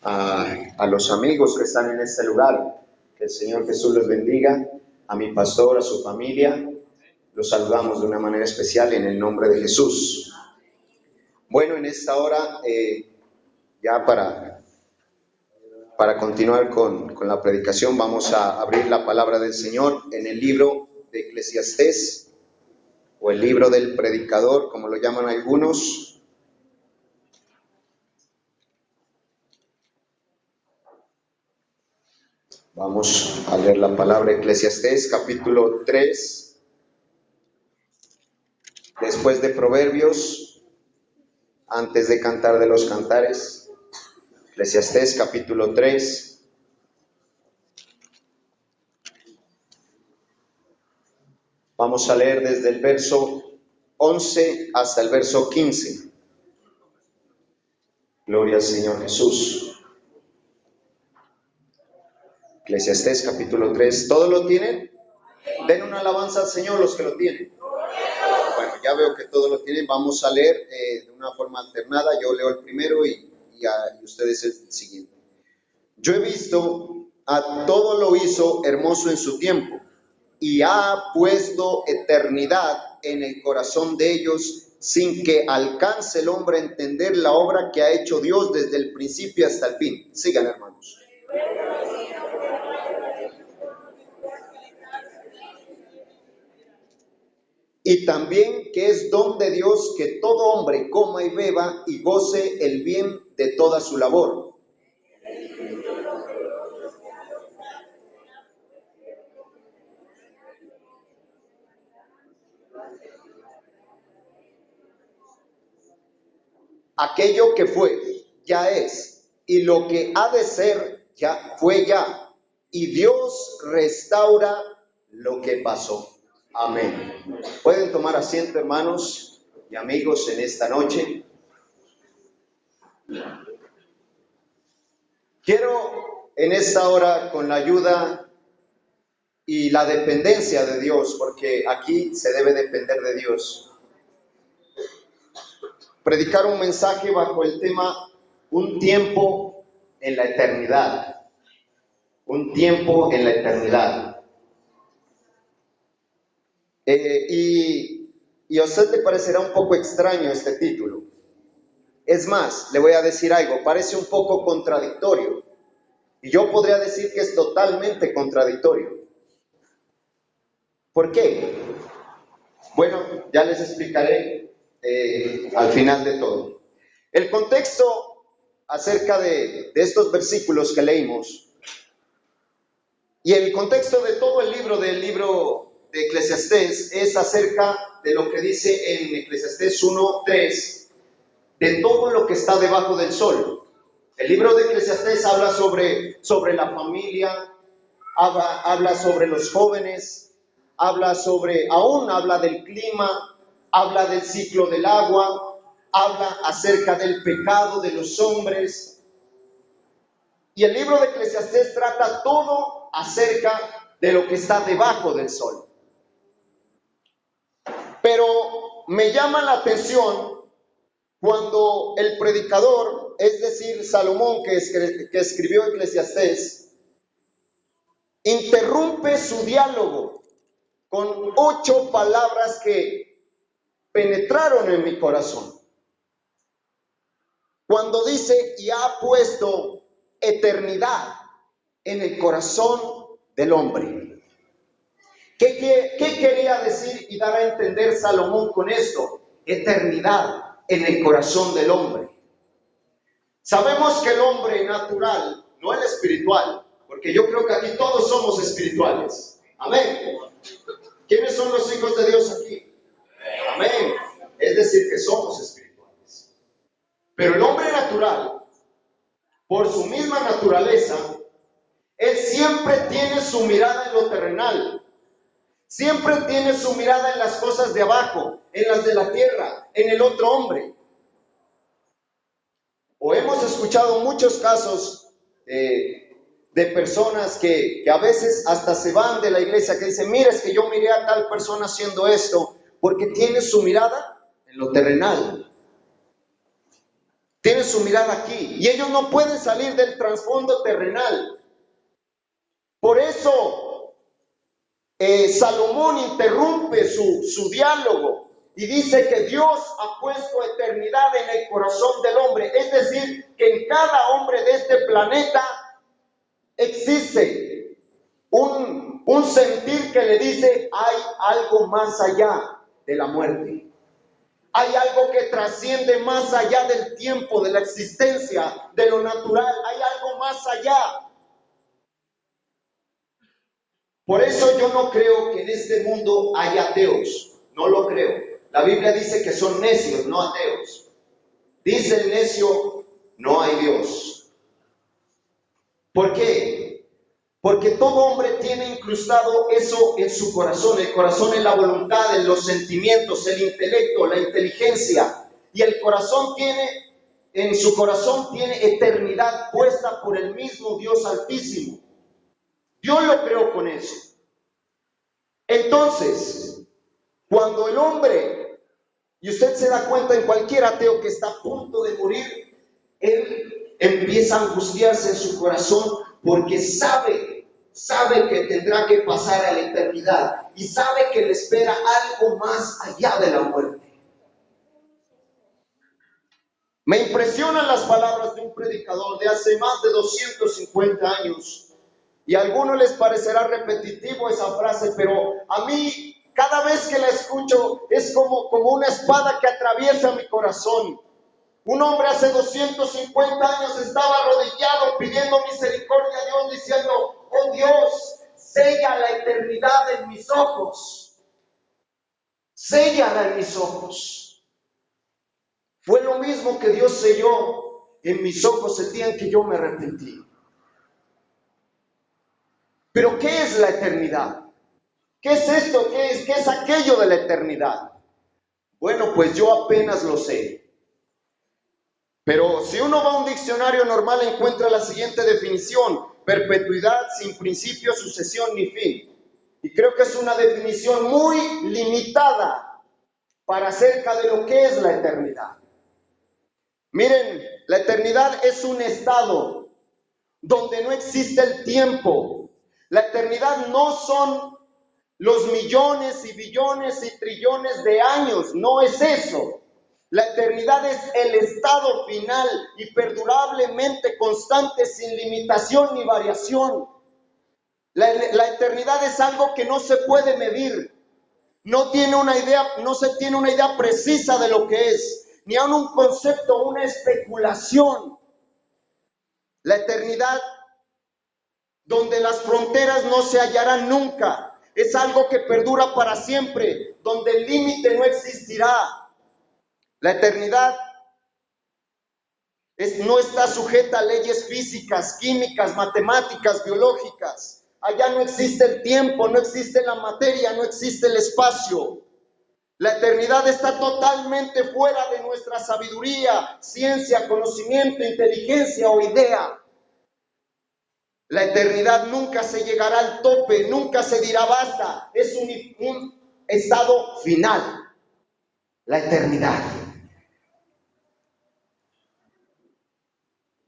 a los amigos que están en este lugar. Que el Señor Jesús los bendiga, a mi pastor, a su familia. Los saludamos de una manera especial en el nombre de Jesús. Bueno, en esta hora, ya para continuar con la predicación, vamos a abrir la palabra del Señor en el libro de Eclesiastés, o el libro del predicador, como lo llaman algunos. Vamos a leer la palabra Eclesiastés, capítulo 3, después de Proverbios, antes de Cantar de los Cantares. Eclesiastés, capítulo 3. Vamos a leer desde el verso 11 hasta el verso 15. Gloria al Señor Jesús. Eclesiastés, capítulo 3. ¿Todos lo tienen? Den una alabanza al Señor los que lo tienen. Bueno, ya veo que todos lo tienen. Vamos a leer de una forma alternada. Yo leo el primero y ustedes el siguiente. Yo he visto a todo lo hizo hermoso en su tiempo, y ha puesto eternidad en el corazón de ellos, sin que alcance el hombre a entender la obra que ha hecho Dios desde el principio hasta el fin. Sigan, hermanos. Y también que es don de Dios que todo hombre coma y beba y goce el bien de toda su labor. Aquello que fue, ya es, y lo que ha de ser, ya fue ya. Y Dios restaura lo que pasó. Amén. Pueden tomar asiento, hermanos y amigos, en esta noche. Quiero en esta hora, con la ayuda y la dependencia de Dios, porque aquí se debe depender de Dios, predicar un mensaje bajo el tema un tiempo en la eternidad. Un tiempo en la eternidad. Y a usted le parecerá un poco extraño este título. Es más, le voy a decir algo, parece un poco contradictorio. Y yo podría decir que es totalmente contradictorio. ¿Por qué? Bueno, ya les explicaré al final de todo. El contexto acerca de estos versículos que leímos, y el contexto de todo el libro de Eclesiastés, es acerca de lo que dice en Eclesiastés 1:3, de todo lo que está debajo del sol. El libro de Eclesiastés habla sobre la familia, habla sobre los jóvenes, habla del clima, habla del ciclo del agua, habla acerca del pecado de los hombres. Y el libro de Eclesiastés trata todo acerca de lo que está debajo del sol. Pero me llama la atención cuando el predicador, es decir, Salomón, que escribió Eclesiastés, interrumpe su diálogo con 8 palabras que penetraron en mi corazón. Cuando dice, y ha puesto eternidad en el corazón del hombre. ¿Qué quería decir y dar a entender Salomón con esto? Eternidad en el corazón del hombre. Sabemos que el hombre natural, no el espiritual, porque yo creo que aquí todos somos espirituales. Amén. ¿Quiénes son los hijos de Dios aquí? Amén. Es decir, que somos espirituales. Pero el hombre natural, por su misma naturaleza, él siempre tiene su mirada en lo terrenal. Siempre tiene su mirada en las cosas de abajo, en las de la tierra, en el otro hombre. O hemos escuchado muchos casos de personas que a veces hasta se van de la iglesia, que dicen, mira, es que yo miré a tal persona haciendo esto, porque tiene su mirada en lo terrenal. tienen su mirada aquí y ellos no pueden salir del trasfondo terrenal. Por eso Salomón interrumpe su diálogo y dice que Dios ha puesto eternidad en el corazón del hombre. Es decir, que en cada hombre de este planeta existe un sentir que le dice hay algo más allá de la muerte. Hay algo que trasciende más allá del tiempo, de la existencia, de lo natural. Hay algo más allá. Por eso yo no creo que en este mundo haya ateos. No lo creo. La Biblia dice que son necios, no ateos. Dice el necio, no hay Dios. ¿Por qué? Porque todo hombre tiene incrustado eso en su corazón. El corazón es la voluntad, en los sentimientos, el intelecto, la inteligencia. Y el corazón en su corazón tiene eternidad puesta por el mismo Dios Altísimo. Dios lo creó con eso. Entonces, cuando el hombre, y usted se da cuenta en cualquier ateo que está a punto de morir, él empieza a angustiarse en su corazón porque sabe que tendrá que pasar a la eternidad y sabe que le espera algo más allá de la muerte. Me impresionan las palabras de un predicador de hace más de 250 años. Y a algunos les parecerá repetitivo esa frase, pero a mí cada vez que la escucho es como una espada que atraviesa mi corazón. Un hombre hace 250 años estaba arrodillado pidiendo misericordia a Dios diciendo, oh Dios, sella la eternidad en mis ojos. Séllala en mis ojos. Fue lo mismo que Dios selló en mis ojos el día en que yo me arrepentí. Pero ¿qué es la eternidad? ¿Qué es esto? ¿Qué es aquello de la eternidad? Bueno, pues yo apenas lo sé. Pero si uno va a un diccionario normal encuentra la siguiente definición: perpetuidad sin principio, sucesión ni fin. Y creo que es una definición muy limitada para acerca de lo que es la eternidad. Miren, la eternidad es un estado donde no existe el tiempo. La eternidad no son los millones y billones y trillones de años, no es eso. La eternidad es el estado final y perdurablemente constante, sin limitación ni variación. La eternidad es algo que no se puede medir. No se tiene una idea precisa de lo que es, ni aun un concepto, una especulación. La eternidad, donde las fronteras no se hallarán nunca, es algo que perdura para siempre, donde el límite no existirá. La eternidad no está sujeta a leyes físicas, químicas, matemáticas, biológicas. Allá no existe el tiempo, no existe la materia, no existe el espacio. La eternidad está totalmente fuera de nuestra sabiduría, ciencia, conocimiento, inteligencia o idea. La eternidad nunca se llegará al tope, nunca se dirá basta. Es un estado final. La eternidad.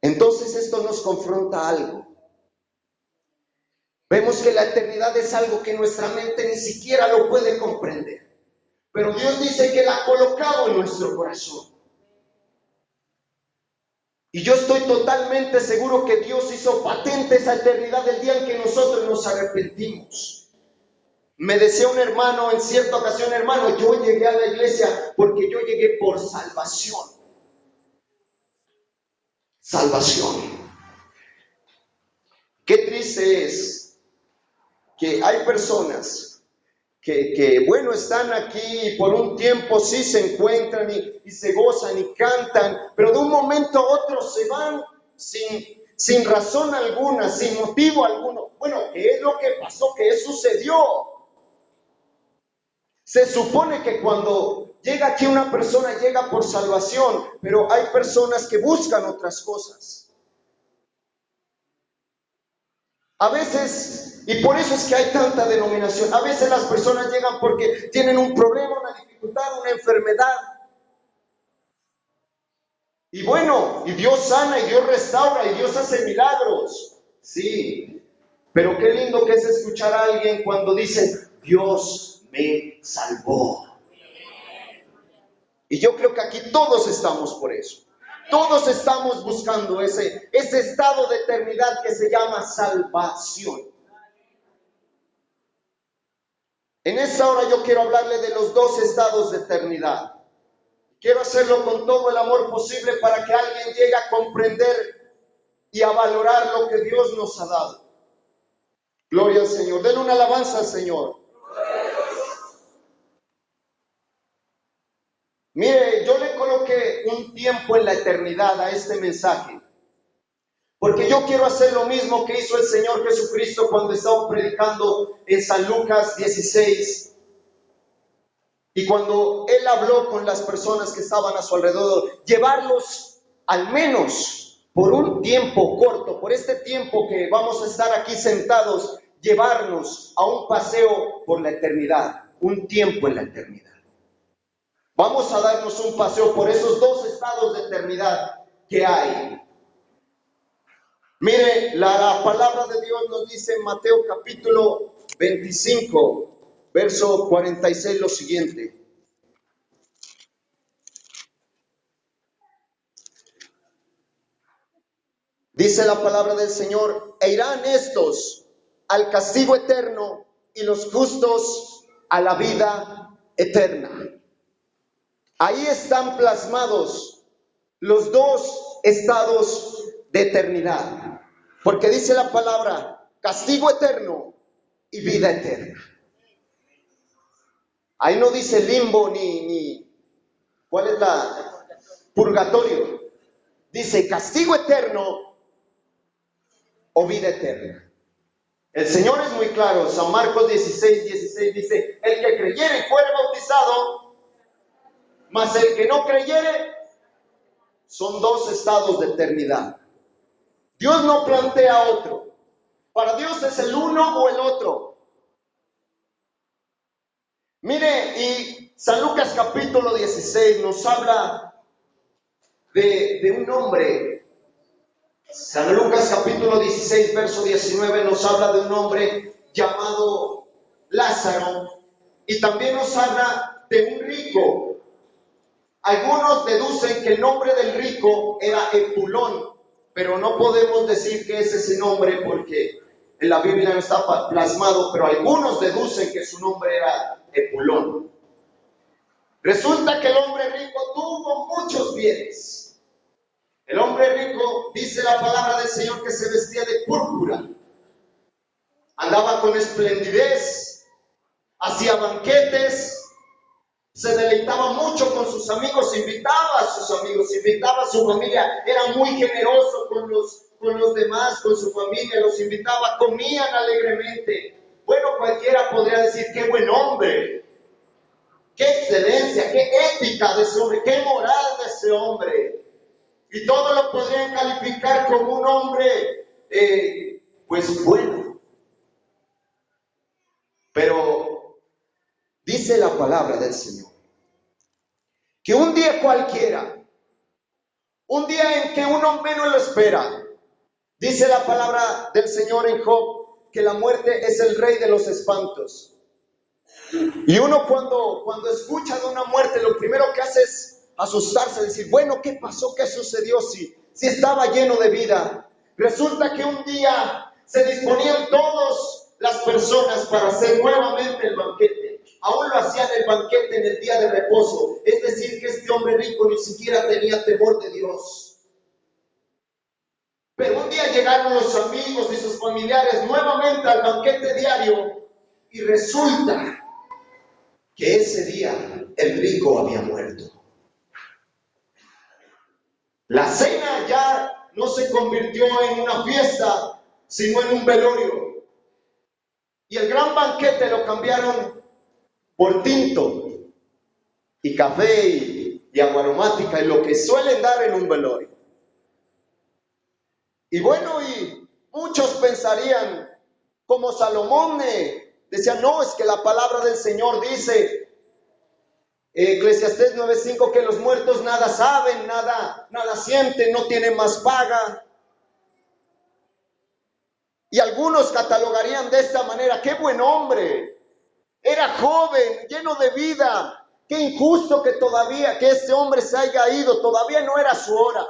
Entonces esto nos confronta a algo. Vemos que la eternidad es algo que nuestra mente ni siquiera lo puede comprender. Pero Dios dice que la ha colocado en nuestro corazón. Y yo estoy totalmente seguro que Dios hizo patente esa eternidad el día en que nosotros nos arrepentimos. Me decía un hermano en cierta ocasión, hermano, yo llegué a la iglesia porque yo llegué por salvación. Salvación. Qué triste es que hay personas que bueno, están aquí y por un tiempo sí se encuentran y se gozan y cantan, pero de un momento a otro se van sin razón alguna, sin motivo alguno. Bueno, ¿qué es lo que pasó? ¿Qué sucedió? Se supone que cuando llega aquí una persona llega por salvación, pero hay personas que buscan otras cosas. A veces, y por eso es que hay tanta denominación, a veces las personas llegan porque tienen un problema, una dificultad, una enfermedad. Y bueno, y Dios sana, y Dios restaura, y Dios hace milagros. Sí, pero qué lindo que es escuchar a alguien cuando dice, Dios me salvó. Y yo creo que aquí todos estamos por eso. Todos estamos buscando ese estado de eternidad que se llama salvación. En esta hora yo quiero hablarle de los dos estados de eternidad. Quiero hacerlo con todo el amor posible para que alguien llegue a comprender y a valorar lo que Dios nos ha dado. Gloria al Señor. Denle una alabanza al Señor. Mire, yo le coloqué un tiempo en la eternidad a este mensaje, porque yo quiero hacer lo mismo que hizo el Señor Jesucristo cuando estaba predicando en San Lucas 16. Y cuando Él habló con las personas que estaban a su alrededor, llevarlos al menos por un tiempo corto, por este tiempo que vamos a estar aquí sentados, llevarnos a un paseo por la eternidad, un tiempo en la eternidad. Vamos a darnos un paseo por esos dos estados de eternidad que hay. Mire, la palabra de Dios nos dice en Mateo capítulo 25, verso 46 lo siguiente. Dice la palabra del Señor, e irán estos al castigo eterno y los justos a la vida eterna. Ahí están plasmados los dos estados de eternidad. Porque dice la palabra, castigo eterno y vida eterna. Ahí no dice limbo ni ¿cuál es la? Purgatorio. Dice castigo eterno o vida eterna. El Señor es muy claro. San Marcos 16 dice, el que creyere y fuere bautizado, mas el que no creyere, son dos estados de eternidad. Dios no plantea otro. Para Dios es el uno o el otro. Mire, y San Lucas capítulo 16 nos habla de un hombre. San Lucas capítulo 16, verso 19 nos habla de un hombre llamado Lázaro y también nos habla de un rico. Algunos deducen que el nombre del rico era Epulón, pero no podemos decir que es ese nombre porque en la Biblia no está plasmado, pero algunos deducen que su nombre era Epulón. Resulta que el hombre rico tuvo muchos bienes. El hombre rico, dice la palabra del Señor, que se vestía de púrpura, andaba con esplendidez, hacía banquetes, se deleitaba mucho con sus amigos, invitaba a sus amigos, invitaba a su familia, era muy generoso con los demás, con su familia, los invitaba, comían alegremente. Bueno, cualquiera podría decir, qué buen hombre, qué excelencia, qué ética de ese hombre, qué moral de ese hombre. Y todos lo podrían calificar como un hombre, pues bueno. Pero dice la palabra del Señor que un día cualquiera, un día en que uno menos lo espera, dice la palabra del Señor en Job que la muerte es el rey de los espantos. Y uno cuando escucha de una muerte, lo primero que hace es asustarse, decir, bueno, ¿qué pasó? ¿Qué sucedió? Si estaba lleno de vida. Resulta que un día se disponían todas las personas para hacer nuevamente el banquete. Aún lo hacían el banquete en el día de reposo. Es decir, que este hombre rico ni siquiera tenía temor de Dios. Pero un día llegaron los amigos y sus familiares nuevamente al banquete diario y resulta que ese día el rico había muerto. La cena ya no se convirtió en una fiesta, sino en un velorio. Y el gran banquete lo cambiaron por tinto y café y agua aromática, y lo que suelen dar en un velorio. Y bueno, y muchos pensarían, como Salomón decía, no, es que la palabra del Señor dice Eclesiastés 9:5, que los muertos nada saben, nada sienten, no tienen más paga. Y algunos catalogarían de esta manera: qué buen hombre, era joven, lleno de vida, qué injusto que todavía, que este hombre se haya ido, todavía no era su hora.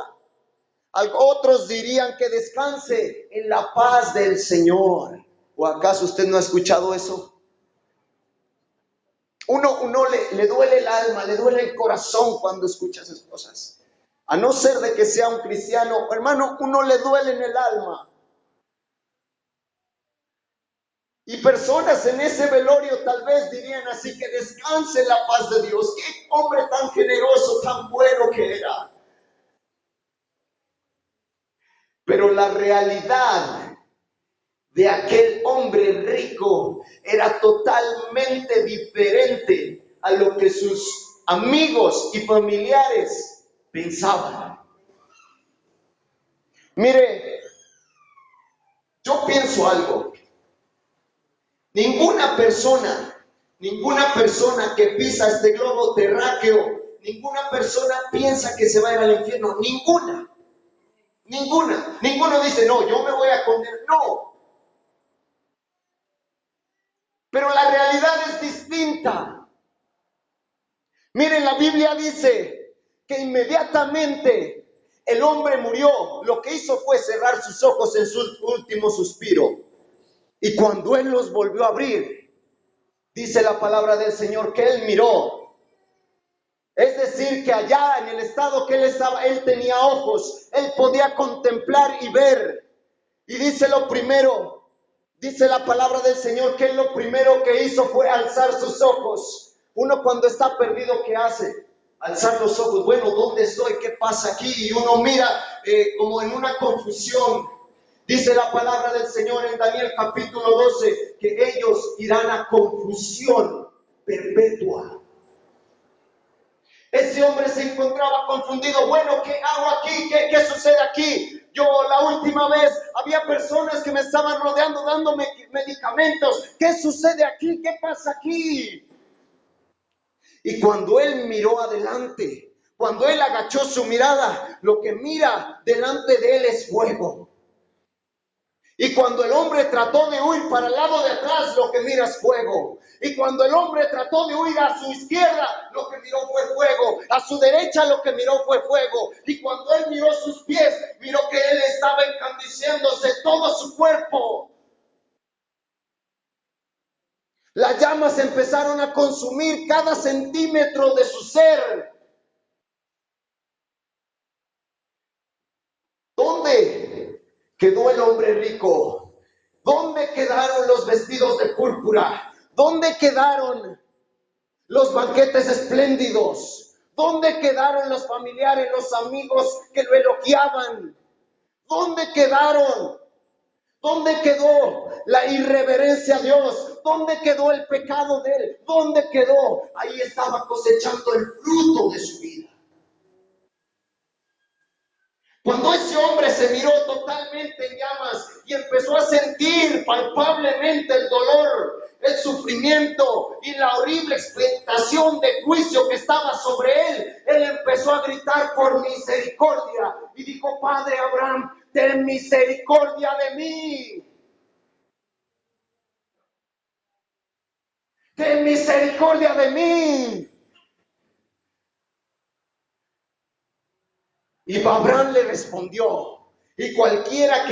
Otros dirían: que descanse en la paz del Señor. ¿O acaso usted no ha escuchado eso? Uno le duele el alma, le duele el corazón cuando escucha esas cosas. A no ser de que sea un cristiano, hermano, uno le duele en el alma. Y personas en ese velorio tal vez dirían así: que descanse en la paz de Dios. Qué hombre tan generoso, tan bueno que era. Pero la realidad de aquel hombre rico era totalmente diferente a lo que sus amigos y familiares pensaban. Mire, yo pienso algo. Ninguna persona que pisa este globo terráqueo, ninguna persona piensa que se va a ir al infierno. Ninguno dice: no, yo me voy a condenar. No, pero la realidad es distinta. Miren, la Biblia dice que inmediatamente el hombre murió, lo que hizo fue cerrar sus ojos en su último suspiro. Y cuando él los volvió a abrir, dice la palabra del Señor que él miró. Es decir, que allá en el estado que él estaba, él tenía ojos, él podía contemplar y ver. Y dice lo primero, dice la palabra del Señor que él lo primero que hizo fue alzar sus ojos. Uno cuando está perdido, ¿qué hace? Alzar los ojos. Bueno, ¿dónde estoy? ¿Qué pasa aquí? Y uno mira como en una confusión. Dice la palabra del Señor en Daniel capítulo 12 que ellos irán a confusión perpetua. Ese hombre se encontraba confundido. Bueno, ¿qué hago aquí? ¿Qué sucede aquí? Yo la última vez había personas que me estaban rodeando dándome medicamentos. ¿Qué sucede aquí? ¿Qué pasa aquí? Y cuando él miró adelante, cuando él agachó su mirada, lo que mira delante de él es fuego. Y cuando el hombre trató de huir para el lado de atrás, lo que mira es fuego. Y cuando el hombre trató de huir a su izquierda, lo que miró fue fuego. A su derecha lo que miró fue fuego. Y cuando él miró sus pies, miró que él estaba encandeciéndose todo su cuerpo. Las llamas empezaron a consumir cada centímetro de su ser. ¿Dónde quedó el hombre rico? ¿Dónde quedaron los vestidos de púrpura? ¿Dónde quedaron los banquetes espléndidos? ¿Dónde quedaron los familiares, los amigos que lo elogiaban? ¿Dónde quedaron? ¿Dónde quedó la irreverencia a Dios? ¿Dónde quedó el pecado de él? ¿Dónde quedó? Ahí estaba cosechando el fruto de su vida. Cuando ese hombre se miró totalmente en llamas y empezó a sentir palpablemente el dolor, el sufrimiento y la horrible expectación de juicio que estaba sobre él, él empezó a gritar por misericordia y dijo: Padre Abraham, ten misericordia de mí. Ten misericordia de mí. Y Abraham le respondió. Y cualquiera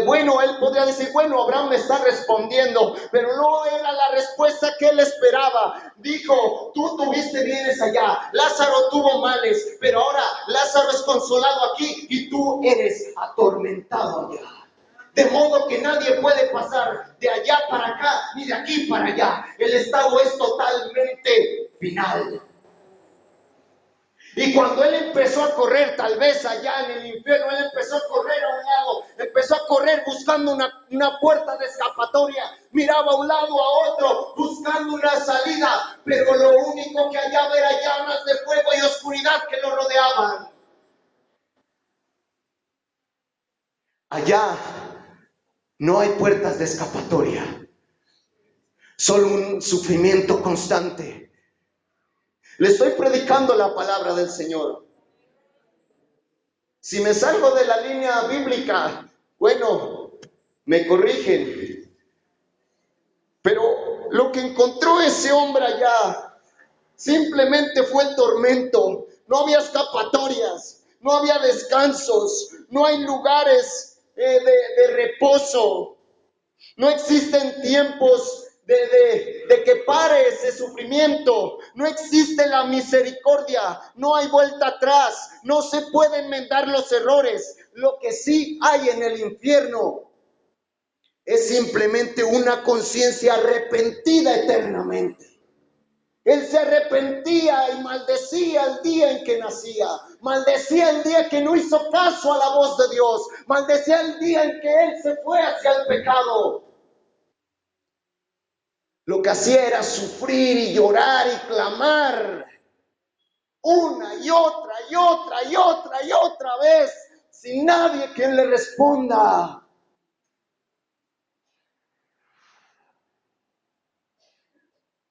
bueno, él podría decir: bueno, Abraham me está respondiendo, pero no era la respuesta que él esperaba. Dijo: tú tuviste bienes allá, Lázaro tuvo males, pero ahora Lázaro es consolado aquí y tú eres atormentado allá. De modo que nadie puede pasar de allá para acá, ni de aquí para allá. El estado es totalmente final. Y cuando él empezó a correr, tal vez allá en el infierno, él empezó a correr a un lado, empezó a correr buscando una puerta de escapatoria, miraba a un lado a otro, buscando una salida, pero lo único que hallaba era llamas de fuego y oscuridad que lo rodeaban. Allá no hay puertas de escapatoria, solo un sufrimiento constante. Le estoy predicando la palabra del Señor. Si me salgo de la línea bíblica, bueno, me corrigen. Pero lo que encontró ese hombre allá simplemente fue el tormento. No había escapatorias, no había descansos, no hay lugares de reposo. No existen tiempos de que pare ese sufrimiento. No existe la misericordia. No hay vuelta atrás. No se pueden enmendar los errores. Lo que sí hay en el infierno es simplemente una conciencia arrepentida eternamente. Él se arrepentía y maldecía el día en que nacía. Maldecía el día que no hizo caso a la voz de Dios. Maldecía el día en que él se fue hacia el pecado. Lo que hacía era sufrir y llorar y clamar una y otra y otra y otra y otra vez, sin nadie quien le responda.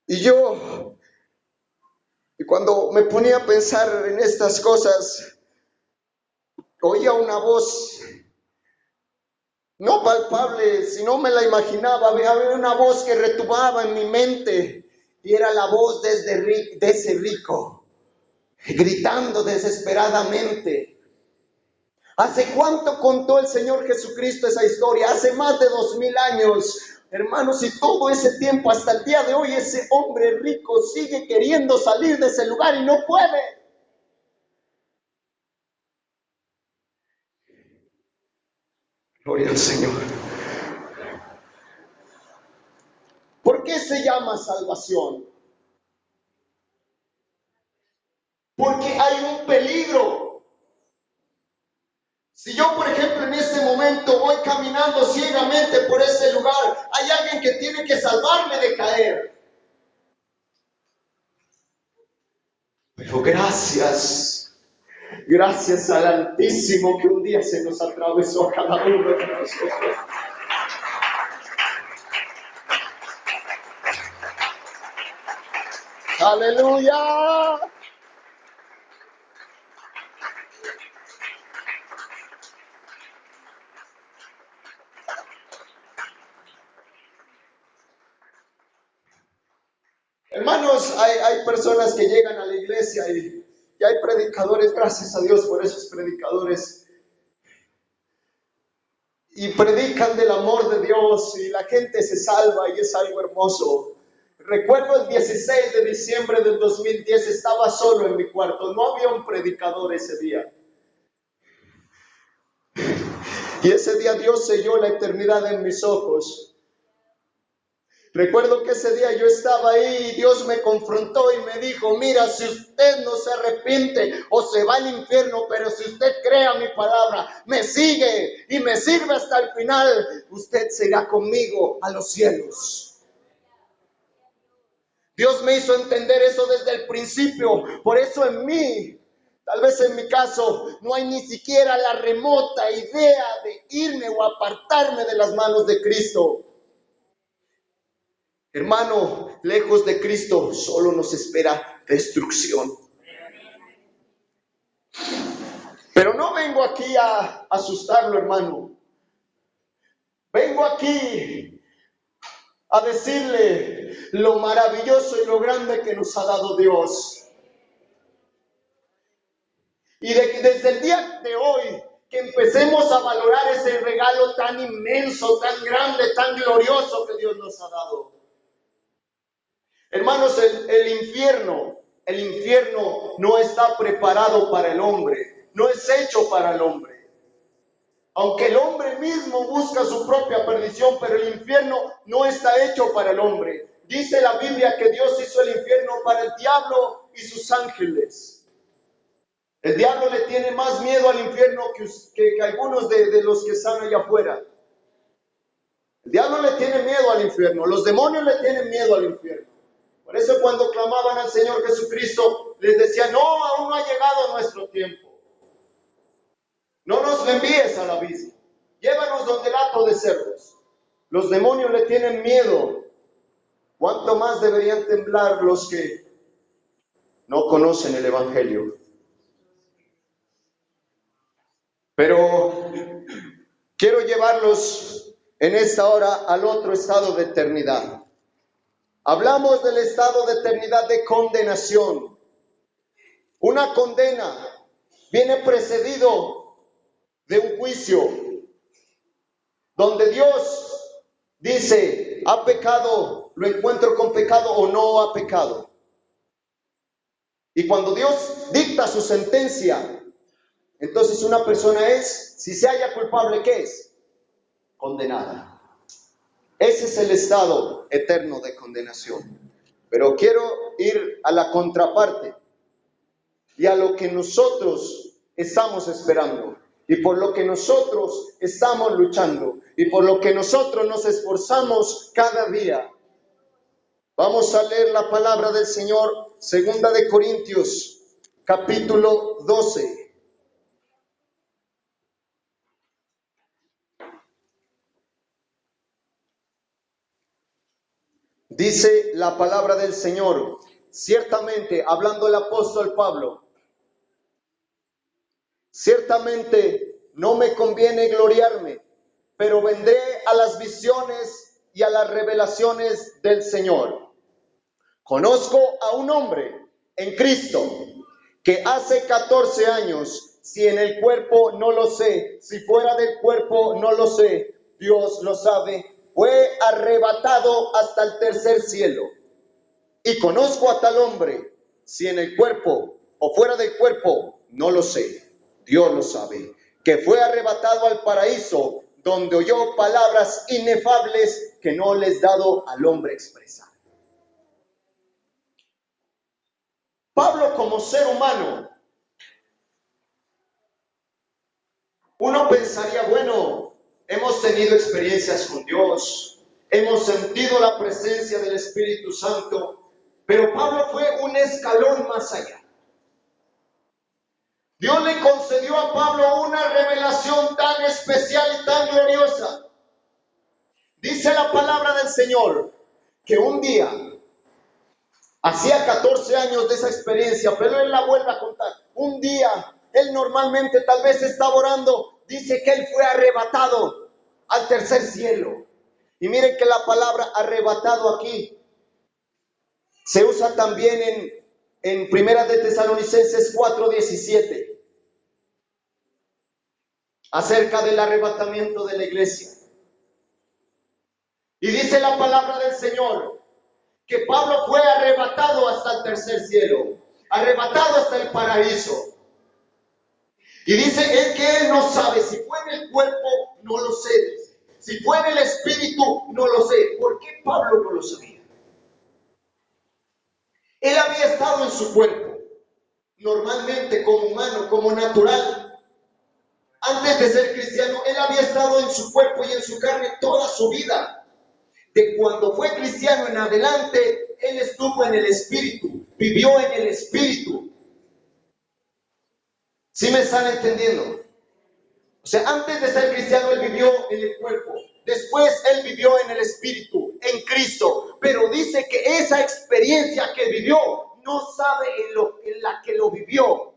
Y cuando me ponía a pensar en estas cosas, oía una voz no palpable, sino me la imaginaba. Había una voz que retumbaba en mi mente y era la voz de ese rico, gritando desesperadamente. ¿Hace cuánto contó el Señor Jesucristo esa historia? Hace más de 2000 años. Hermanos, y todo ese tiempo hasta el día de hoy ese hombre rico sigue queriendo salir de ese lugar y no puede. Gloria al Señor. ¿Por qué se llama salvación? Porque hay un peligro. Si yo, por ejemplo, en este momento voy caminando ciegamente por ese lugar, hay alguien que tiene que salvarme de caer. Pero gracias al Altísimo que un día se nos atravesó a cada uno de nosotros. Aleluya. Hermanos, hay personas que llegan a la iglesia y hay predicadores, gracias a Dios por esos predicadores, y predican del amor de Dios y la gente se salva y es algo hermoso. Recuerdo el 16 de diciembre del 2010, estaba solo en mi cuarto, no había un predicador ese día. Y ese día Dios selló la eternidad en mis ojos. Recuerdo que ese día yo estaba ahí y Dios me confrontó y me dijo, mira, si usted no se arrepiente o se va al infierno, pero si usted cree a mi palabra, me sigue y me sirve hasta el final, usted se irá conmigo a los cielos. Dios me hizo entender eso desde el principio, por eso en mí, tal vez en mi caso, no hay ni siquiera la remota idea de irme o apartarme de las manos de Cristo. Hermano, lejos de Cristo solo nos espera destrucción. Pero no vengo aquí a asustarlo, hermano. Vengo aquí a decirle lo maravilloso y lo grande que nos ha dado Dios. Y desde el día de hoy, que empecemos a valorar ese regalo tan inmenso, tan grande, tan glorioso que Dios nos ha dado. Hermanos, el infierno no está preparado para el hombre, no es hecho para el hombre. Aunque el hombre mismo busca su propia perdición, pero el infierno no está hecho para el hombre. Dice la Biblia que Dios hizo el infierno para el diablo y sus ángeles. El diablo le tiene más miedo al infierno que algunos de los que están allá afuera. El diablo le tiene miedo al infierno, los demonios le tienen miedo al infierno. Por eso cuando clamaban al Señor Jesucristo, les decía, no, aún no ha llegado nuestro tiempo. No nos envíes al abismo. Llévanos donde el hato de cerdos. Los demonios le tienen miedo. ¿Cuánto más deberían temblar los que no conocen el Evangelio. Pero quiero llevarlos en esta hora al otro estado de eternidad. Hablamos del estado de eternidad de condenación. Una condena viene precedido de un juicio donde Dios dice, ¿ha pecado? ¿Lo encuentro con pecado o no ha pecado? Y cuando Dios dicta su sentencia, entonces una persona es, si se halla culpable, ¿qué es? Condenada. Ese es el estado eterno de condenación. Pero quiero ir a la contraparte y a lo que nosotros estamos esperando y por lo que nosotros estamos luchando y por lo que nosotros nos esforzamos cada día. Vamos a leer la palabra del Señor, segunda de Corintios, capítulo 12. Dice la palabra del Señor, ciertamente, hablando el apóstol Pablo, ciertamente no me conviene gloriarme, pero vendré a las visiones y a las revelaciones del Señor. Conozco a un hombre en Cristo que hace 14 años, si en el cuerpo no lo sé, si fuera del cuerpo no lo sé, Dios lo sabe, fue arrebatado hasta el tercer cielo. Y conozco a tal hombre, si en el cuerpo o fuera del cuerpo, no lo sé, Dios lo sabe, que fue arrebatado al paraíso, donde oyó palabras inefables que no les dado al hombre expresar. Pablo, como ser humano, uno pensaría, bueno, hemos tenido experiencias con Dios, hemos sentido la presencia del Espíritu Santo, pero Pablo fue un escalón más allá. Dios le concedió a Pablo una revelación tan especial y tan gloriosa. Dice la palabra del Señor que un día, hacía 14 años de esa experiencia, pero él la vuelve a contar. Un día, él normalmente tal vez estaba orando, dice que él fue arrebatado al tercer cielo. Y miren que la palabra arrebatado aquí se usa también en Primera de Tesalonicenses 4:17. Acerca del arrebatamiento de la iglesia. Y dice la palabra del Señor que Pablo fue arrebatado hasta el tercer cielo, arrebatado hasta el paraíso. Y dice él que él no sabe si fue en el cuerpo, no lo sé. Si fue en el espíritu, no lo sé. ¿Por qué Pablo no lo sabía? Él había estado en su cuerpo, normalmente como humano, como natural. Antes de ser cristiano, él había estado en su cuerpo y en su carne toda su vida. De cuando fue cristiano en adelante, él estuvo en el Espíritu, vivió en el Espíritu. ¿Sí me están entendiendo? O sea, antes de ser cristiano, él vivió en el cuerpo. Después, él vivió en el Espíritu, en Cristo. Pero dice que esa experiencia que vivió, no sabe en la que lo vivió.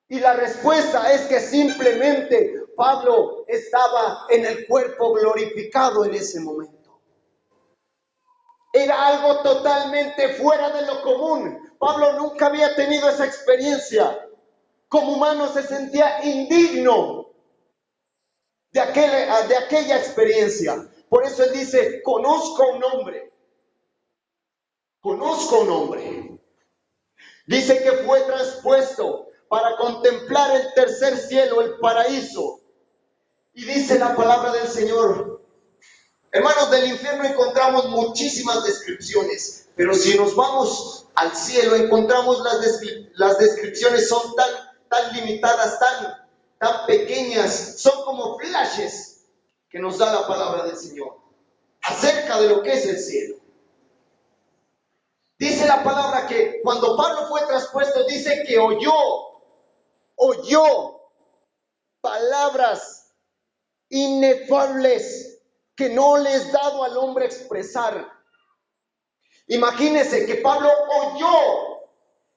Y la respuesta es que simplemente Pablo estaba en el cuerpo glorificado en ese momento. Era algo totalmente fuera de lo común. Pablo nunca había tenido esa experiencia. Como humano se sentía indigno de aquella experiencia. Por eso él dice, conozco un hombre. Conozco un hombre. Dice que fue traspuesto para contemplar el tercer cielo, el paraíso. Y dice la palabra del Señor. Hermanos, del infierno encontramos muchísimas descripciones, pero si nos vamos al cielo encontramos las descripciones son tan limitadas, tan pequeñas, son como flashes que nos da la palabra del Señor acerca de lo que es el cielo. Dice la palabra que cuando Pablo fue traspuesto, dice que oyó palabras inefables que no les dado al hombre expresar. Imagínense que Pablo oyó.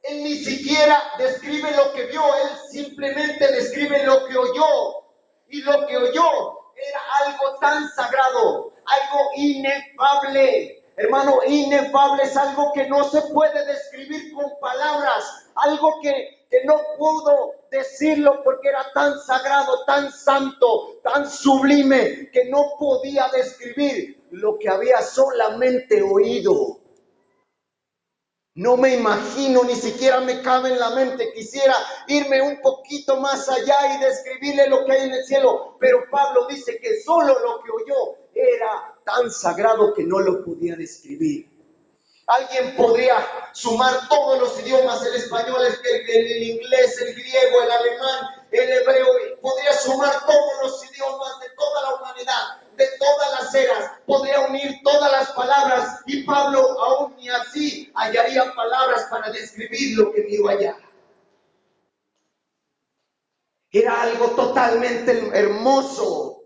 Él ni siquiera describe lo que vio, él simplemente describe lo que oyó. Y lo que oyó era algo tan sagrado, algo inefable. Hermano, inefable es algo que no se puede describir con palabras, algo que no pudo decirlo porque era tan sagrado, tan santo, tan sublime, que no podía describir lo que había solamente oído. No me imagino, ni siquiera me cabe en la mente. Quisiera irme un poquito más allá y describirle lo que hay en el cielo. Pero Pablo dice que solo lo que oyó era tan sagrado que no lo podía describir. Alguien podría sumar todos los idiomas, el español, el inglés, el griego, el alemán, el hebreo, podría sumar todos los idiomas de toda la humanidad, de todas las eras, podría unir todas las palabras y Pablo aún ni así hallaría palabras para describir lo que vio allá. Era algo totalmente hermoso.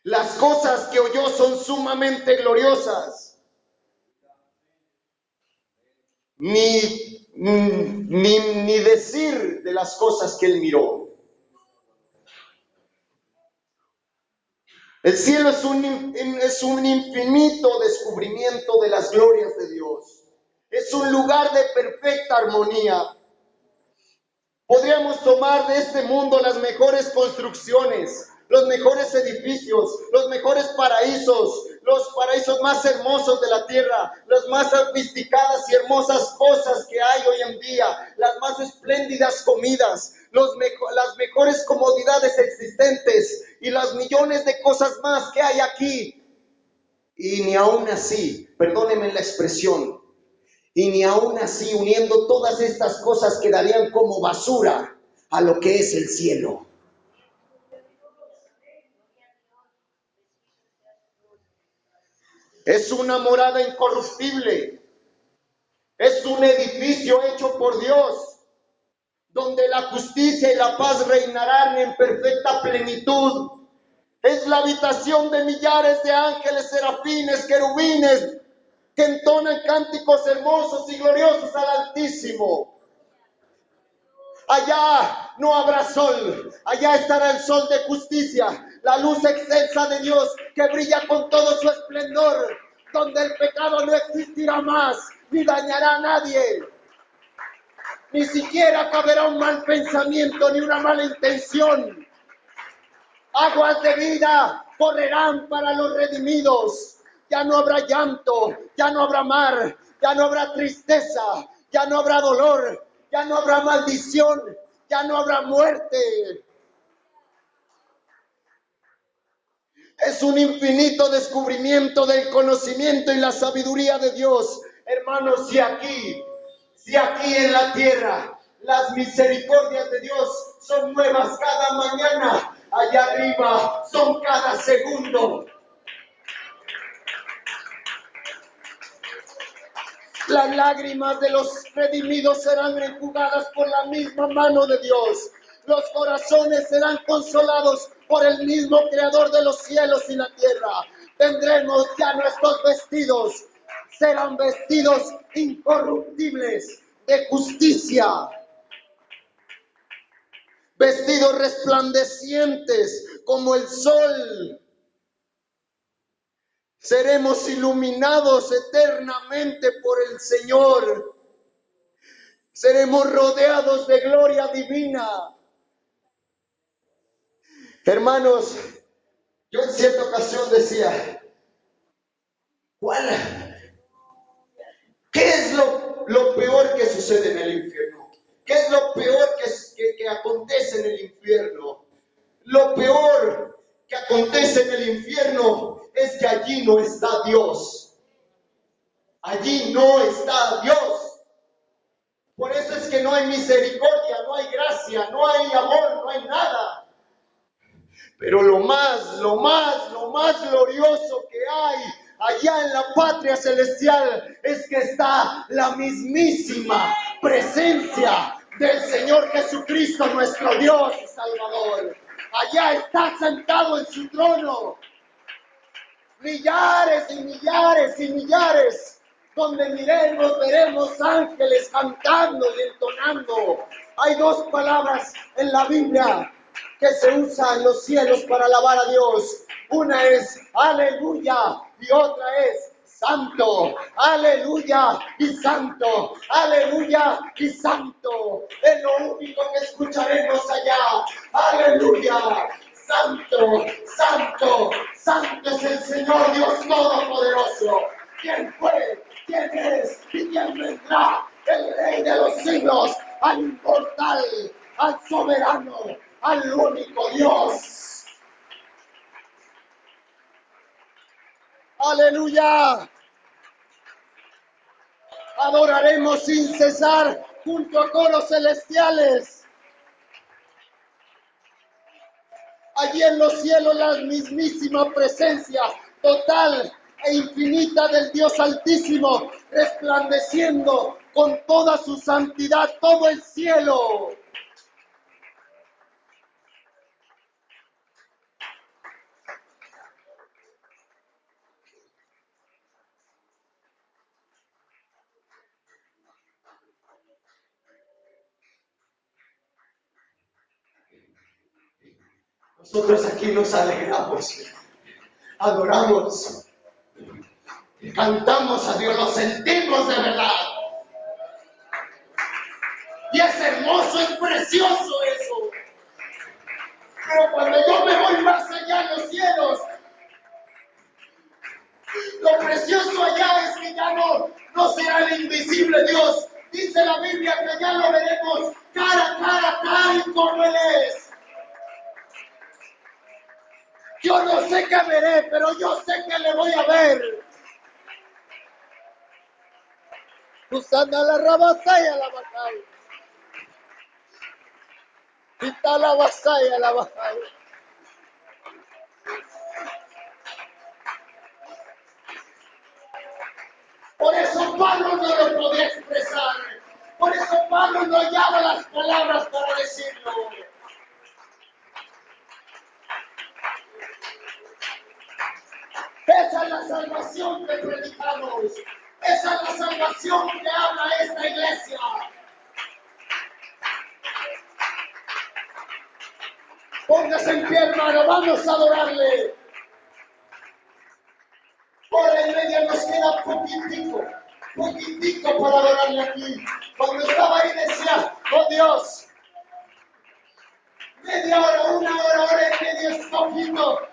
Las cosas que oyó son sumamente gloriosas. Ni decir de las cosas que él miró. El cielo es un infinito descubrimiento de las glorias de Dios. Es un lugar de perfecta armonía. Podríamos tomar de este mundo las mejores construcciones, los mejores edificios, los mejores paraísos, los paraísos más hermosos de la tierra, las más sofisticadas y hermosas cosas que hay hoy en día, las más espléndidas comidas, las mejores comodidades existentes y las millones de cosas más que hay aquí. Y ni aún así, perdónenme la expresión, y ni aún así, uniendo todas estas cosas, quedarían como basura a lo que es el cielo. Es una morada incorruptible. Es un edificio hecho por Dios, donde la justicia y la paz reinarán en perfecta plenitud. Es la habitación de millares de ángeles, serafines, querubines, que entonan cánticos hermosos y gloriosos al Altísimo. Allá no habrá sol, allá estará el sol de justicia, la luz excelsa de Dios que brilla con todo su esplendor, donde el pecado no existirá más, ni dañará a nadie. Ni siquiera caberá un mal pensamiento, ni una mala intención. Aguas de vida correrán para los redimidos. Ya no habrá llanto, ya no habrá mar, ya no habrá tristeza, ya no habrá dolor, ya no habrá maldición, ya no habrá muerte. Es un infinito descubrimiento del conocimiento y la sabiduría de Dios. Hermanos, si aquí en la tierra las misericordias de Dios son nuevas cada mañana, allá arriba son cada segundo. Las lágrimas de los redimidos serán enjugadas por la misma mano de Dios. Los corazones serán consolados por el mismo Creador de los cielos y la tierra. Tendremos ya nuestros vestidos. Serán vestidos incorruptibles de justicia. Vestidos resplandecientes como el sol. Seremos iluminados eternamente por el Señor. Seremos rodeados de gloria divina. Hermanos, yo en cierta ocasión decía, ¿qué es lo peor que sucede en el infierno? ¿Qué es lo peor que acontece en el infierno? Lo peor que acontece en el infierno es que allí no está Dios. Allí no está Dios. Por eso es que no hay misericordia, no hay gracia, no hay amor, no hay nada. Pero lo más glorioso que hay allá en la patria celestial es que está la mismísima presencia del Señor Jesucristo, nuestro Dios y Salvador. Allá está sentado en su trono. millares y millares y millares. Donde miremos, veremos ángeles cantando y entonando. Hay dos palabras en la Biblia que se usan en los cielos para alabar a Dios. Una es aleluya y otra es santo, aleluya y santo, aleluya y santo. Es lo único que escucharemos allá. Aleluya, santo, santo, santo es el Señor Dios Todopoderoso. ¿Quién fue? ¿Quién es? ¿Y quién vendrá? El Rey de los siglos, al inmortal, al soberano, al único Dios. Aleluya. Adoraremos sin cesar junto a coros celestiales. Allí en los cielos la mismísima presencia total e infinita del Dios Altísimo, resplandeciendo con toda su santidad todo el cielo. Nosotros aquí nos alegramos, adoramos, cantamos a Dios, lo sentimos de verdad. Y es hermoso, es precioso eso. Pero cuando yo me voy más allá en los cielos, lo precioso allá es que ya no será el invisible Dios. Dice la Biblia que ya lo veremos cara a cara, tal y como Él es. Yo no sé qué veré, pero yo sé que le voy a ver. Usando la rabasaya la batalla. Quita la vasalla la batalla. Por eso Pablo no lo podía expresar. Por eso Pablo no hallaba las palabras para decirlo. Esa es la salvación que predicamos. Esa es la salvación que habla esta iglesia. Póngase en pie, hermano, vamos a adorarle. Por en medio nos queda poquitico para adorarle aquí. Cuando estaba ahí decía, oh Dios, media hora, una hora y media es poquito.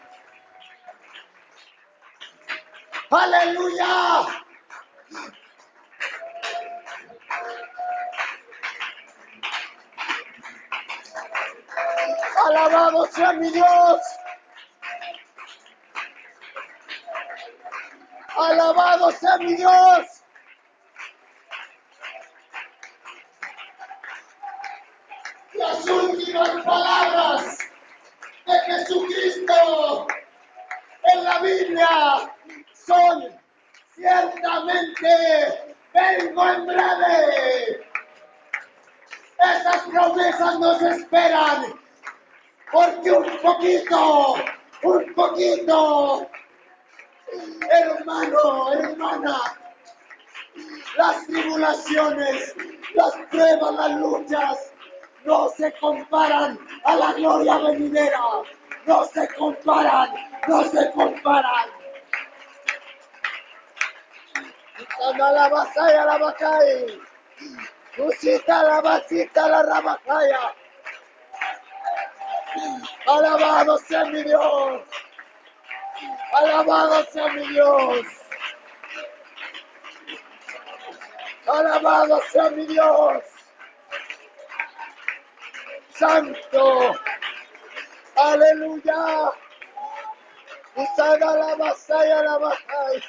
¡Aleluya! ¡Alabado sea mi Dios! ¡Alabado sea mi Dios! Las últimas palabras de Jesucristo en la Biblia son ciertamente vengo en breve. Esas promesas nos esperan porque un poquito, hermano, hermana, las tribulaciones, las pruebas, las luchas no se comparan a la gloria venidera. No se comparan, no se comparan. La vasalla, la bacay. Cusita, la vasita, la rabacaya. Alabado sea mi Dios. Alabado sea mi Dios. Alabado sea mi Dios. Santo. Aleluya. Usada la vasalla, la bacay.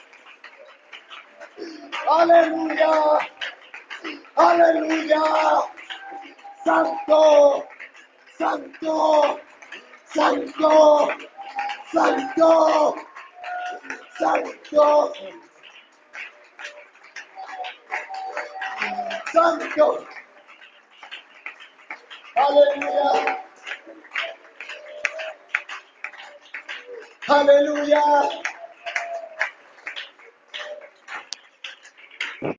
Aleluya. Aleluya. Santo. Santo. Santo. Santo. Santo. Santo. Aleluya. Aleluya.